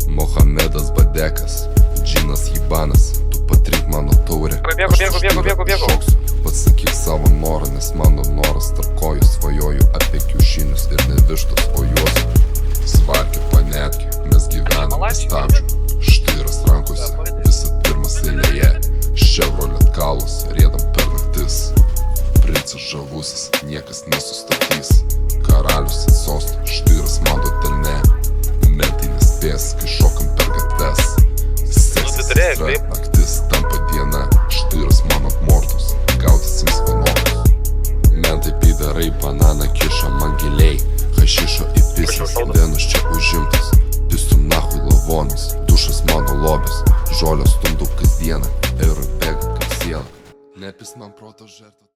Mohamedas Badekas, Džinas Jibanas, tu patrink mano taurę. Bėgu. Pasakyk savo norą, nes mano noras tarp kojų. Svajoju apie kiaušinius ir ne vištos, o juos svarkė panetki. Mes gyvename stabdžių, štyras rankose, visą pirmas eilėje. Chevrolet kalus, riedam per naktis. Princas žavusis, niekas nesustabdys. Karalius ant sosto, štyras mano telne. Mentai nespės, kai šokam per gatves. Seksas astra, naktis tampa diena. Štyras mano mortos, gaudysim svanokus. Mentai pidarai, bananą kiša man giliai. Hašišo įpisęs, Venus čia užimtas. Pisum nahui lavonus, dušas mano lobis. Žolę stumdau kasdieną, eurų bėga kaip siela. Nepis man proto žerta.